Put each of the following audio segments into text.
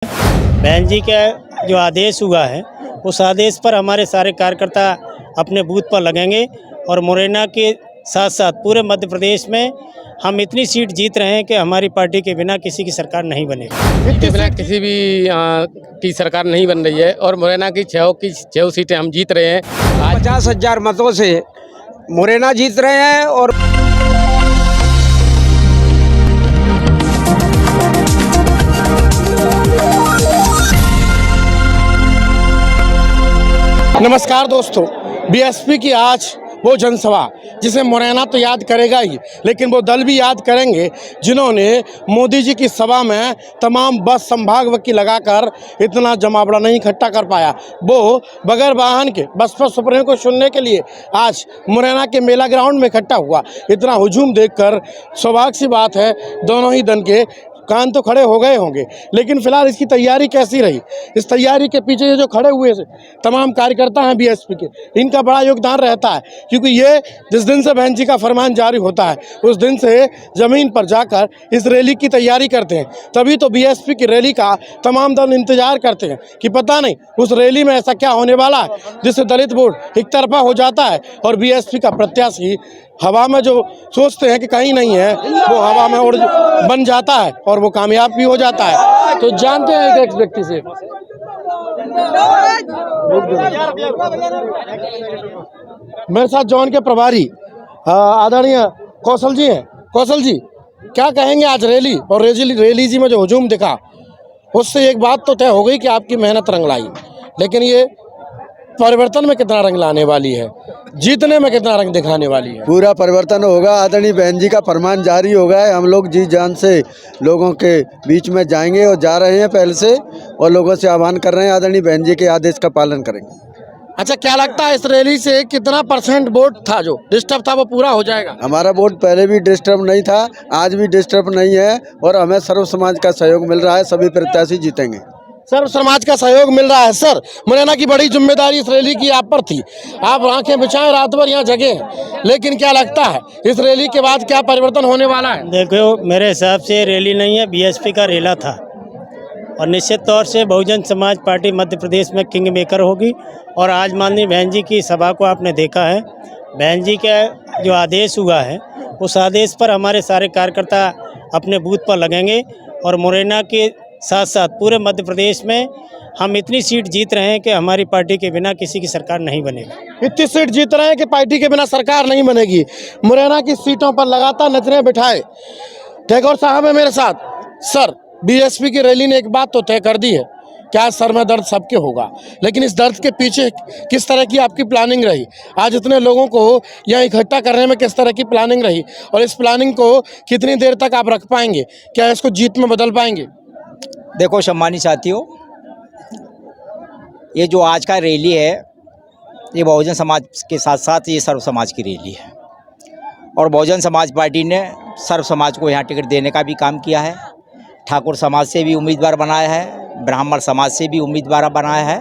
बहन जी का जो आदेश हुआ है उस आदेश पर हमारे सारे कार्यकर्ता अपने बूथ पर लगेंगे और मुरैना के साथ साथ पूरे मध्य प्रदेश में हम इतनी सीट जीत रहे हैं कि हमारी पार्टी के बिना किसी की सरकार नहीं बनेगी। के बिना किसी भी की सरकार नहीं बन रही है और मुरैना की छह सीटें हम जीत रहे हैं। आज 50,000 मतों से मुरैना जीत रहे हैं। और नमस्कार दोस्तों, बीएसपी की आज वो जनसभा जिसे मुरैना तो याद करेगा ही, लेकिन वो दल भी याद करेंगे जिन्होंने मोदी जी की सभा में तमाम बस संभाग वकील लगाकर इतना जमावड़ा नहीं इकट्ठा कर पाया। वो बगैर वाहन के बसपा सुप्रीम को सुनने के लिए आज मुरैना के मेला ग्राउंड में इकट्ठा हुआ। इतना हुजूम देखकर सौभाग्य सी बात है, दोनों ही दल के कान तो खड़े हो गए होंगे। लेकिन फिलहाल इसकी तैयारी कैसी रही, इस तैयारी के पीछे ये जो खड़े हुए तमाम कार्यकर्ता हैं बीएसपी के, इनका बड़ा योगदान रहता है। क्योंकि ये जिस दिन से बहन जी का फरमान जारी होता है उस दिन से ज़मीन पर जाकर इस रैली की तैयारी करते हैं। तभी तो बीएसपी की रैली का तमाम दल इंतजार करते हैं कि पता नहीं उस रैली में ऐसा क्या होने वाला है जिससे दलित वोट एक तरफा हो जाता है और बीएसपी का प्रत्याशी हवा में जो सोचते हैं कि कहीं नहीं है वो हवा में उड़ बन जाता है और वो कामयाब भी हो जाता है। तो जानते हैं एक व्यक्ति से, मेरे साथ जॉन के प्रभारी आदरणीय कौशल जी हैं। कौशल जी, क्या कहेंगे आज रैली और रैली जी में जो हुजूम दिखा उससे एक बात तो तय हो गई कि आपकी मेहनत रंग लाई, लेकिन ये परिवर्तन में कितना रंग लाने वाली है, जीतने में कितना रंग दिखाने वाली है? पूरा परिवर्तन होगा। आदरणीय बहन जी का फरमान जारी हो गया है। हम लोग जी जान से लोगों के बीच में जाएंगे और जा रहे हैं पहले से, और लोगों से आह्वान कर रहे हैं आदरणीय बहन जी के आदेश का पालन करेंगे। अच्छा, क्या लगता है इस रैली से कितना % वोट था जो डिस्टर्ब था वो पूरा हो जाएगा? हमारा वोट पहले भी डिस्टर्ब नहीं था, आज भी डिस्टर्ब नहीं है, और हमें सर्व समाज का सहयोग मिल रहा है। सभी प्रत्याशी जीतेंगे। सर्व समाज का सहयोग मिल रहा है। सर, मुरैना की बड़ी जिम्मेदारी इस रैली की आप पर थी, आप आंखें बिछाएं, रात भर यहाँ जगे हैं, लेकिन क्या लगता है इस रैली के बाद क्या परिवर्तन होने वाला है? देखो, मेरे हिसाब से रैली नहीं है, बीएसपी का रेला था और निश्चित तौर से बहुजन समाज पार्टी मध्य प्रदेश में किंग मेकर होगी। और आज माननीय बहन जी की सभा को आपने देखा है, बहन जी का जो आदेश हुआ है उस आदेश पर हमारे सारे कार्यकर्ता अपने बूथ पर लगेंगे और मुरैना के साथ साथ पूरे मध्य प्रदेश में हम इतनी सीट जीत रहे हैं कि हमारी पार्टी के बिना किसी की सरकार नहीं बनेगी। इतनी सीट जीत रहे हैं कि पार्टी के बिना सरकार नहीं बनेगी। मुरैना की सीटों पर लगातार नजरें बिठाए टैगोर साहब है मेरे साथ। सर, बीएसपी की रैली ने एक बात तो तय कर दी है, क्या सर में दर्द सबके होगा, लेकिन इस दर्द के पीछे किस तरह की आपकी प्लानिंग रही? आज इतने लोगों को यहाँ इकट्ठा करने में किस तरह की प्लानिंग रही और इस प्लानिंग को कितनी देर तक आप रख पाएंगे? क्या इसको जीत में बदल पाएंगे? देखो सम्मानित साथियों, ये जो आज का रैली है ये बहुजन समाज के साथ साथ ये सर्व समाज की रैली है और बहुजन समाज पार्टी ने सर्व समाज को यहाँ टिकट देने का भी काम किया है। ठाकुर समाज से भी उम्मीदवार बनाया है, ब्राह्मण समाज से भी उम्मीदवार बनाया है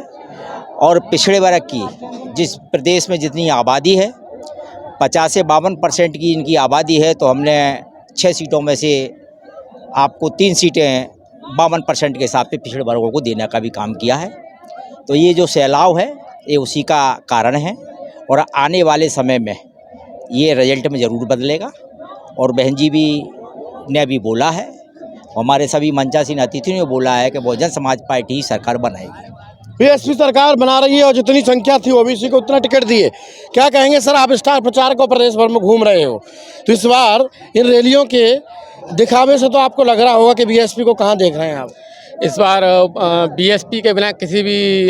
और पिछड़े वर्ग की जिस प्रदेश में जितनी आबादी है 50 से 52% की इनकी आबादी है, तो हमने 6 सीटों में से आपको 3 सीटें 52% के हिसाब से पिछड़े वर्गों को देने का भी काम किया है। तो ये जो सैलाव है ये उसी का कारण है और आने वाले समय में ये रिजल्ट में ज़रूर बदलेगा। और बहन जी भी ने भी बोला है, हमारे सभी मंचासीन अतिथियों ने बोला है कि बहुजन समाज पार्टी ही सरकार बनाएगी। बीएसपी सरकार बना रही है और जितनी संख्या थी ओबीसी को उतना टिकट दिए। क्या कहेंगे सर, आप स्टार प्रचारक को प्रदेश भर में घूम रहे हो, तो इस बार इन रैलियों के दिखावे से तो आपको लग रहा होगा कि बीएसपी को कहाँ देख रहे हैं आप? इस बार बीएसपी के बिना किसी भी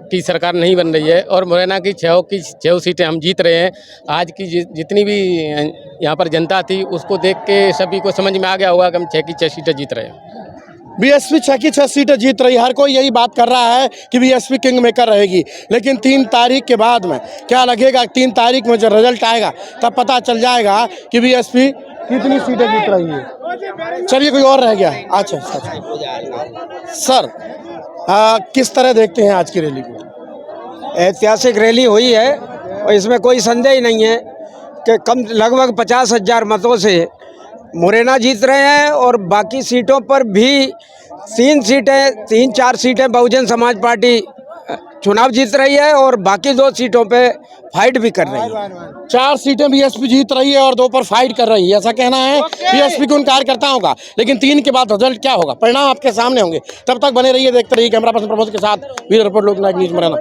की सरकार नहीं बन रही है और मुरैना की छह सीटें हम जीत रहे हैं। आज की जितनी भी यहाँ पर जनता थी उसको देख के सभी को समझ में आ गया होगा कि हम 6 की 6 सीटें जीत रहे हैं। बीएसपी 6 की 6 सीटें जीत रही, हर कोई यही बात कर रहा है कि बीएसपी किंग मेकर रहेगी। लेकिन 3 तारीख के बाद में क्या लगेगा? 3 तारीख में जब रिजल्ट आएगा तब पता चल जाएगा कि बीएसपी कितनी सीटें जीत रही है। चलिए, कोई और रह गया? अच्छा सर, किस तरह देखते हैं आज की रैली को? ऐतिहासिक रैली हुई है और इसमें कोई संदेह ही नहीं है कि लगभग 50,000 मतों से मुरैना जीत रहे हैं और बाकी सीटों पर भी तीन चार सीटें बहुजन समाज पार्टी चुनाव जीत रही है और बाकी 2 सीटों पे फाइट भी कर रही है। 4 सीटें बीएसपी जीत रही है और 2 पर फाइट कर रही है, ऐसा कहना है बीएसपी के उन कार्यकर्ताओं का। लेकिन 3 के बाद रिजल्ट क्या होगा, परिणाम आपके सामने होंगे। तब तक बने रहिए, देखते रहिए। कैमरा पर्सन प्रमोद के साथ वीर रिपोर्ट, लोकनायक न्यूज़ मुरैना।